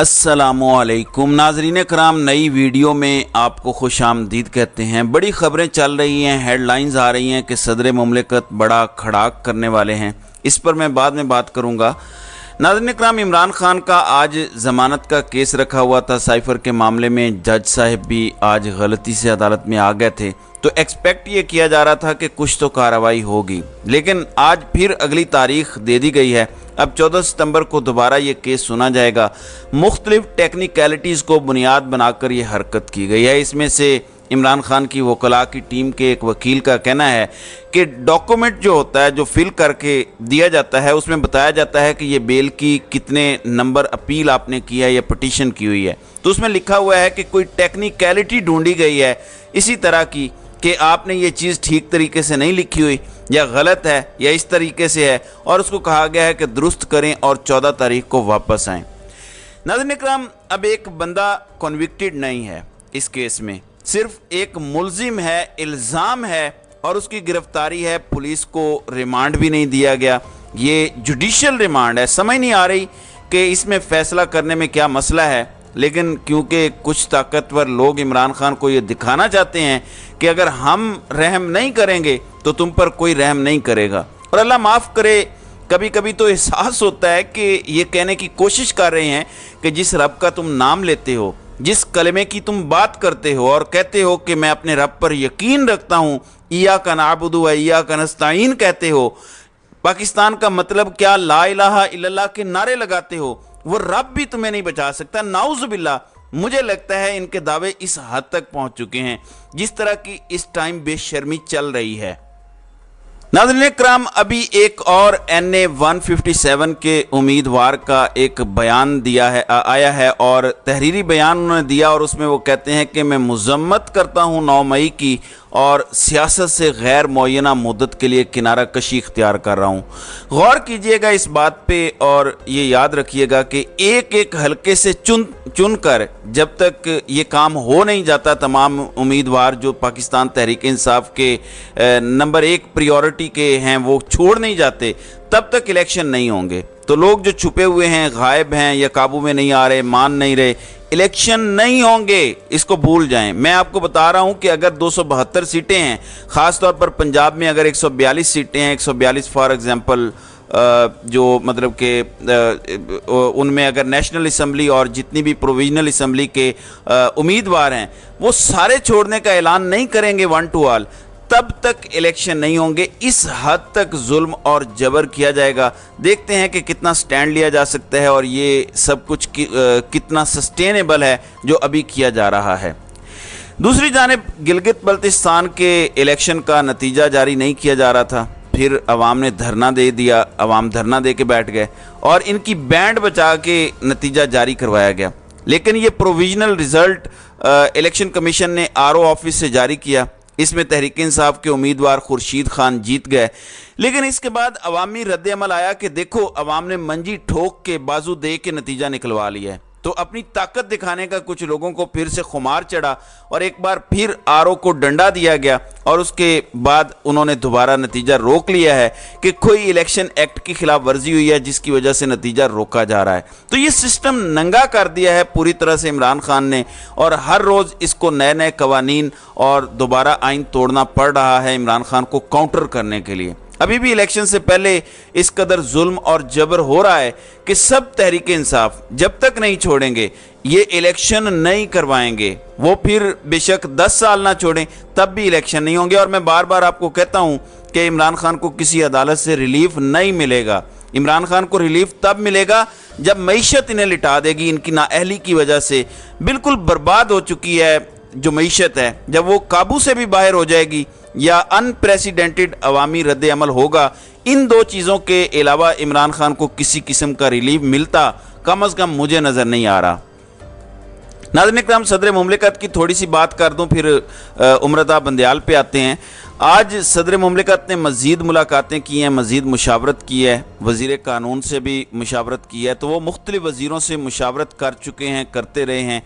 अस्सलामुअलैकुम नाजरीन कराम, नई वीडियो में आपको खुश आमदीद कहते हैं। बड़ी ख़बरें चल रही हैं, हेडलाइंस आ रही हैं कि सदर मुमलिकत बड़ा खड़ाक करने वाले हैं। इस पर मैं बाद में बात करूंगा। नाज़रीन कराम, इमरान खान का आज ज़मानत का केस रखा हुआ था। साइफ़र के मामले में जज साहब भी आज गलती से अदालत में आ गए थे, तो एक्सपेक्ट ये किया जा रहा था कि कुछ तो कार्रवाई होगी, लेकिन आज फिर अगली तारीख दे दी गई है। अब 14 सितंबर को दोबारा ये केस सुना जाएगा। मुख्तलिफ टेक्निकलिटीज़ को बुनियाद बनाकर ये हरकत की गई है। इसमें से इमरान खान की वकला की टीम के एक वकील का कहना है कि डॉक्यूमेंट जो होता है, जो फिल करके दिया जाता है, उसमें बताया जाता है कि ये बेल की कितने नंबर अपील आपने की है या पटिशन की हुई है। तो उसमें लिखा हुआ है कि कोई टेक्निकलिटी ढूंढी गई है इसी तरह की कि आपने ये चीज़ ठीक तरीके से नहीं लिखी हुई या गलत है या इस तरीके से है, और उसको कहा गया है कि दुरुस्त करें और 14 तारीख को वापस आएँ। नाज़रीन इकराम, अब एक बंदा कन्विक्टेड नहीं है इस केस में, सिर्फ एक मुलजिम है, इल्ज़ाम है और उसकी गिरफ्तारी है। पुलिस को रिमांड भी नहीं दिया गया, ये जुडिशल रिमांड है। समझ नहीं आ रही कि इसमें फ़ैसला करने में क्या मसला है, लेकिन क्योंकि कुछ ताकतवर लोग इमरान खान को ये दिखाना चाहते हैं कि अगर हम रहम नहीं करेंगे तो तुम पर कोई रहम नहीं करेगा। और अल्लाह माफ़ करे, कभी कभी तो एहसास होता है कि ये कहने की कोशिश कर रहे हैं कि जिस रब का तुम नाम लेते हो, जिस कलमे की तुम बात करते हो और कहते हो कि मैं अपने रब पर यकीन रखता हूँ, इय्याका नअबुदु व इय्याका नस्तईन कहते हो, पाकिस्तान का मतलब क्या ला इलाहा इल्लल्लाह के नारे लगाते हो, वो रब भी तुम्हें नहीं बचा सकता। नाउज़ु बिल्लाह। मुझे लगता है इनके दावे इस हद तक पहुंच चुके हैं जिस तरह की इस टाइम बेशर्मी चल रही है। नाज़रीन इकराम, अभी एक और NA 157 के उम्मीदवार का एक बयान आया है और तहरीरी बयान उन्होंने दिया, और उसमें वो कहते हैं कि मैं मज़म्मत करता हूँ 9 मई की और सियासत से गैर मुअय्यना मुद्दत के लिए किनारा कशी इख्तियार कर रहा हूँ। गौर कीजिएगा इस बात पे और ये याद रखिएगा कि एक एक हल्के से चुन कर जब तक ये काम हो नहीं जाता, तमाम उम्मीदवार जो पाकिस्तान तहरीक इंसाफ के नंबर 1 प्रायोरिटी के हैं वो छोड़ नहीं जाते, तब तक इलेक्शन नहीं होंगे। तो लोग जो छुपे हुए हैं, गायब हैं या काबू में नहीं आ रहे, मान नहीं रहे, इलेक्शन नहीं होंगे, इसको भूल जाएं। मैं आपको बता रहा हूं कि अगर 272 सीटें हैं, ख़ास तौर पर पंजाब में अगर 142 सीटें हैं, 142 फॉर एग्जांपल, जो मतलब कि उनमें अगर नेशनल असम्बली और जितनी भी प्रोविजनल असम्बली के उम्मीदवार हैं वो सारे छोड़ने का ऐलान नहीं करेंगे वन टू ऑल, तब तक इलेक्शन नहीं होंगे। इस हद तक जुल्म और जबर किया जाएगा। देखते हैं कि कितना स्टैंड लिया जा सकता है और ये सब कुछ कितना सस्टेनेबल है जो अभी किया जा रहा है। दूसरी जानिब गिलगित बल्तिस्तान के इलेक्शन का नतीजा जारी नहीं किया जा रहा था, फिर अवाम ने धरना दे दिया, अवाम धरना दे के बैठ गए और इनकी बैंड बचा के नतीजा जारी करवाया गया। लेकिन ये प्रोविजनल रिज़ल्ट इलेक्शन कमीशन ने RO ऑफिस से जारी किया। इसमें तहरीक इंसाफ के उम्मीदवार खुर्शीद खान जीत गए, लेकिन इसके बाद अवामी रद्द-ए-अमल आया कि देखो अवाम ने मंजी ठोक के बाजू दे के नतीजा निकलवा लिया है। तो अपनी ताकत दिखाने का कुछ लोगों को फिर से खुमार चढ़ा और एक बार फिर RO को डंडा दिया गया और उसके बाद उन्होंने दोबारा नतीजा रोक लिया है कि कोई इलेक्शन एक्ट की खिलाफ वर्जी हुई है जिसकी वजह से नतीजा रोका जा रहा है। तो ये सिस्टम नंगा कर दिया है पूरी तरह से इमरान खान ने, और हर रोज़ इसको नए नए कवानीन और दोबारा आइन तोड़ना पड़ रहा है इमरान खान को काउंटर करने के लिए। अभी भी इलेक्शन से पहले इस कदर जुल्म और जबर हो रहा है कि सब तहरीक इंसाफ जब तक नहीं छोड़ेंगे, ये इलेक्शन नहीं करवाएंगे। वो फिर बेशक 10 साल ना छोड़ें तब भी इलेक्शन नहीं होंगे। और मैं बार बार आपको कहता हूं कि इमरान खान को किसी अदालत से रिलीफ नहीं मिलेगा। इमरान खान को रिलीफ तब मिलेगा जब मईशत इन्हें लिटा देगी, इनकी नाअहली की वजह से बिल्कुल बर्बाद हो चुकी है जो मईशत है, जब वो काबू से भी बाहर हो जाएगी या अनप्रेसिडेंटेड अवामी रद्द-ए-अमल होगा। इन दो चीज़ों के अलावा इमरान खान को किसी किस्म का रिलीफ मिलता कम अज़ कम मुझे नज़र नहीं आ रहा। नाज़रीन इकराम, सदर मुमलिकत की थोड़ी सी बात कर दूं, फिर उमरता बंदयाल पे आते हैं। आज सदर मुमलिकत ने मज़ीद मुलाकातें की हैं, मज़ीद मुशावरत की है, वज़ीर कानून से भी मुशावरत की है। तो वो मुख्तलिफ़ वज़ीरों से मुशावरत कर चुके हैं, करते रहे हैं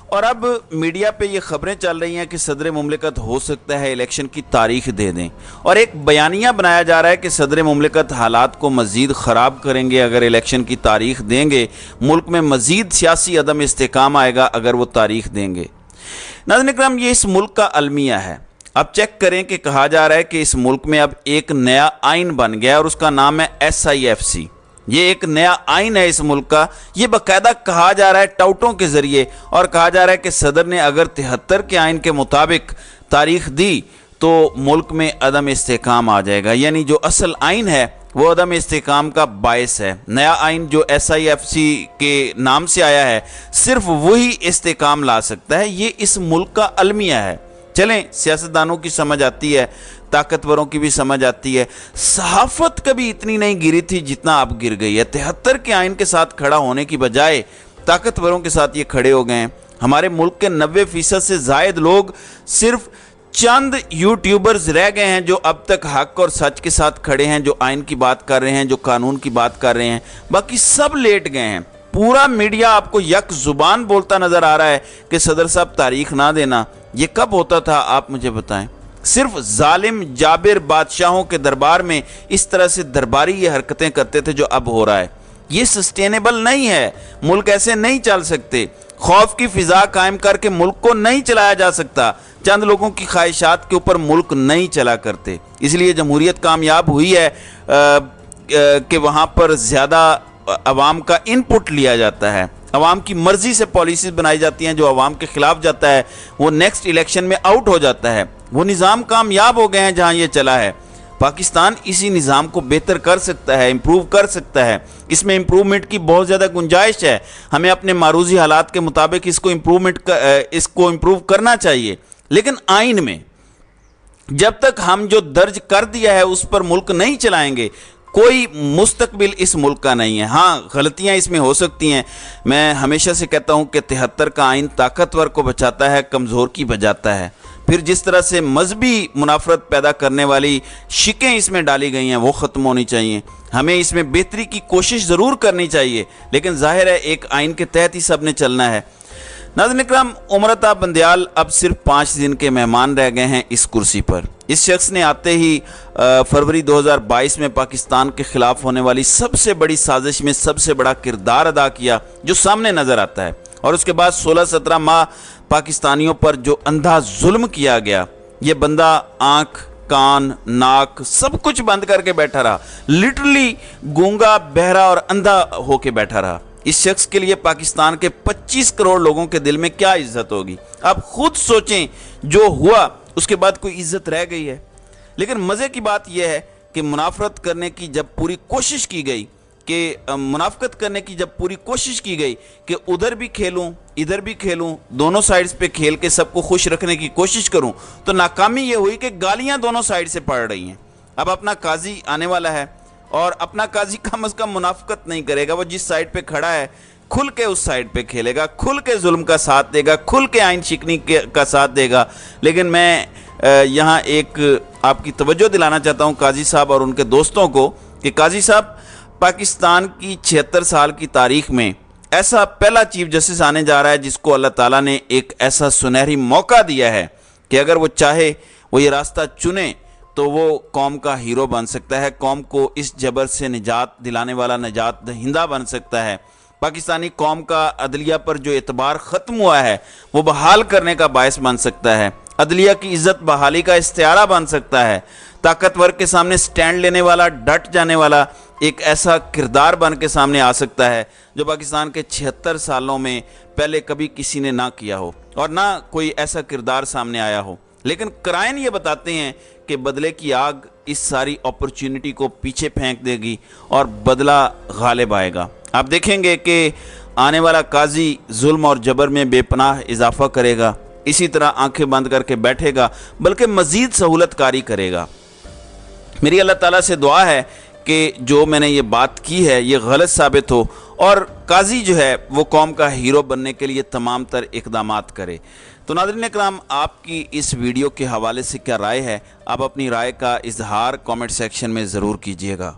اور اب میڈیا پہ یہ خبریں چل رہی ہیں کہ صدر مملکت ہو سکتا ہے الیکشن کی تاریخ دے دیں، اور ایک بیانیہ بنایا جا رہا ہے کہ صدر مملکت حالات کو مزید خراب کریں گے اگر الیکشن کی تاریخ دیں گے، ملک میں مزید سیاسی عدم استحکام آئے گا اگر وہ تاریخ دیں گے۔ ناظرین اکرام، یہ اس ملک کا المیہ ہے۔ اب چیک کریں کہ کہا جا رہا ہے کہ اس ملک میں اب ایک نیا آئین بن گیا اور اس کا نام ہے SIFC۔ یہ ایک نیا آئین ہے اس ملک کا، یہ باقاعدہ کہا جا رہا ہے ٹاؤٹوں کے ذریعے، اور کہا جا رہا ہے کہ صدر نے اگر 73 کے آئین کے مطابق تاریخ دی تو ملک میں عدم استحکام آ جائے گا، یعنی جو اصل آئین ہے وہ عدم استحکام کا باعث ہے۔ نیا آئین جو SIFC کے نام سے آیا ہے صرف وہی استحکام لا سکتا ہے۔ یہ اس ملک کا المیہ ہے۔ چلیں، سیاستدانوں کی سمجھ آتی ہے، طاقتوروں کی بھی سمجھ آتی ہے، صحافت کبھی اتنی نہیں گری تھی جتنا اب گر گئی ہے۔ 73 کے آئین کے ساتھ کھڑا ہونے کی بجائے طاقتوروں کے ساتھ یہ کھڑے ہو گئے ہیں۔ ہمارے ملک کے 90% سے زائد لوگ صرف چند یوٹیوبرز رہ گئے ہیں جو اب تک حق اور سچ کے ساتھ کھڑے ہیں، جو آئین کی بات کر رہے ہیں، جو قانون کی بات کر رہے ہیں، باقی سب لیٹ گئے ہیں۔ پورا میڈیا آپ کو یک زبان بولتا نظر آ رہا ہے کہ صدر صاحب تاریخ نہ دینا۔ یہ کب ہوتا تھا آپ مجھے بتائیں؟ صرف ظالم جابر بادشاہوں کے دربار میں اس طرح سے درباری یہ حرکتیں کرتے تھے جو اب ہو رہا ہے۔ یہ سسٹینیبل نہیں ہے، ملک ایسے نہیں چل سکتے۔ خوف کی فضا قائم کر کے ملک کو نہیں چلایا جا سکتا، چند لوگوں کی خواہشات کے اوپر ملک نہیں چلا کرتے۔ اس لیے جمہوریت کامیاب ہوئی ہے کہ وہاں پر زیادہ عوام کا انپٹ لیا جاتا ہے، عوام کی مرضی سے پالیسیز بنائی جاتی ہیں، جو عوام کے خلاف جاتا ہے وہ نیکسٹ الیکشن میں آؤٹ ہو جاتا ہے۔ وہ نظام کامیاب ہو گئے ہیں جہاں یہ چلا ہے۔ پاکستان اسی نظام کو بہتر کر سکتا ہے، امپروو کر سکتا ہے۔ اس میں امپروومنٹ کی بہت زیادہ گنجائش ہے۔ ہمیں اپنے معروضی حالات کے مطابق اس کو امپروو کرنا چاہیے، لیکن آئین میں جب تک ہم جو درج کر دیا ہے اس پر ملک نہیں چلائیں گے، کوئی مستقبل اس ملک کا نہیں ہے۔ ہاں، غلطیاں اس میں ہو سکتی ہیں۔ میں ہمیشہ سے کہتا ہوں کہ 73 کا آئین طاقتور کو بچاتا ہے، کمزور کی بجاتا ہے۔ پھر جس طرح سے مذہبی منافرت پیدا کرنے والی شکیں اس میں ڈالی گئی ہیں وہ ختم ہونی چاہیے۔ ہمیں اس میں بہتری کی کوشش ضرور کرنی چاہیے، لیکن ظاہر ہے ایک آئین کے تحت ہی سب نے چلنا ہے۔ ناظرین اکرام، عمرتا بندیال اب صرف 5 دن کے مہمان رہ گئے ہیں اس کرسی پر۔ اس شخص نے آتے ہی فروری 2022 میں پاکستان کے خلاف ہونے والی سب سے بڑی سازش میں سب سے بڑا کردار ادا کیا جو سامنے نظر آتا ہے، اور اس کے بعد 16-17 ماہ پاکستانیوں پر جو اندھا ظلم کیا گیا، یہ بندہ آنکھ، کان، ناک سب کچھ بند کر کے بیٹھا رہا، لٹرلی گونگا، بہرا اور اندھا ہو کے بیٹھا رہا۔ اس شخص کے لیے پاکستان کے 25 کروڑ لوگوں کے دل میں کیا عزت ہوگی؟ آپ خود سوچیں، جو ہوا اس کے بعد کوئی عزت رہ گئی ہے؟ لیکن مزے کی بات یہ ہے کہ منافرت کرنے کی جب پوری کوشش کی گئی منافقت کرنے کی جب پوری کوشش کی گئی کہ ادھر بھی کھیلوں ادھر بھی کھیلوں، دونوں سائیڈز پہ کھیل کے سب کو خوش رکھنے کی کوشش کروں، تو ناکامی یہ ہوئی کہ گالیاں دونوں سائیڈ سے پڑ رہی ہیں۔ اب اپنا قاضی آنے والا ہے، اور اپنا قاضی کم از کم منافقت نہیں کرے گا، وہ جس سائیڈ پہ کھڑا ہے کھل کے اس سائیڈ پہ کھیلے گا، کھل کے ظلم کا ساتھ دے گا، کھل کے آئین شکنی کا ساتھ دے گا۔ لیکن میں یہاں ایک آپ کی توجہ دلانا چاہتا ہوں قاضی صاحب اور ان کے دوستوں کو کہ قاضی صاحب، پاکستان کی 76 سال کی تاریخ میں ایسا پہلا چیف جسٹس آنے جا رہا ہے جس کو اللہ تعالیٰ نے ایک ایسا سنہری موقع دیا ہے کہ اگر وہ چاہے وہ یہ راستہ چنے تو وہ قوم کا ہیرو بن سکتا ہے، قوم کو اس جبر سے نجات دلانے والا نجات دہندہ بن سکتا ہے۔ پاکستانی قوم کا عدلیہ پر جو اعتبار ختم ہوا ہے وہ بحال کرنے کا باعث بن سکتا ہے، عدلیہ کی عزت بحالی کا استعارہ بن سکتا ہے، طاقتور کے سامنے سٹینڈ لینے والا، ڈٹ جانے والا ایک ایسا کردار بن کے سامنے آ سکتا ہے جو پاکستان کے 76 سالوں میں پہلے کبھی کسی نے نہ کیا ہو اور نہ کوئی ایسا کردار سامنے آیا ہو۔ لیکن قرائن یہ بتاتے ہیں کہ بدلے کی آگ اس ساری اپرچونٹی کو پیچھے پھینک دے گی اور بدلہ غالب آئے گا۔ آپ دیکھیں گے کہ آنے والا قاضی ظلم اور جبر میں بے پناہ اضافہ کرے گا، اسی طرح آنکھیں بند کر کے بیٹھے گا، بلکہ مزید سہولت کاری کرے گا۔ میری اللہ تعالیٰ سے دعا ہے کہ جو میں نے یہ بات کی ہے یہ غلط ثابت ہو اور قاضی جو ہے وہ قوم کا ہیرو بننے کے لیے تمام تر اقدامات کرے۔ تو ناظرین اکرام، آپ کی اس ویڈیو کے حوالے سے کیا رائے ہے؟ آپ اپنی رائے کا اظہار کامنٹ سیکشن میں ضرور کیجیے گا۔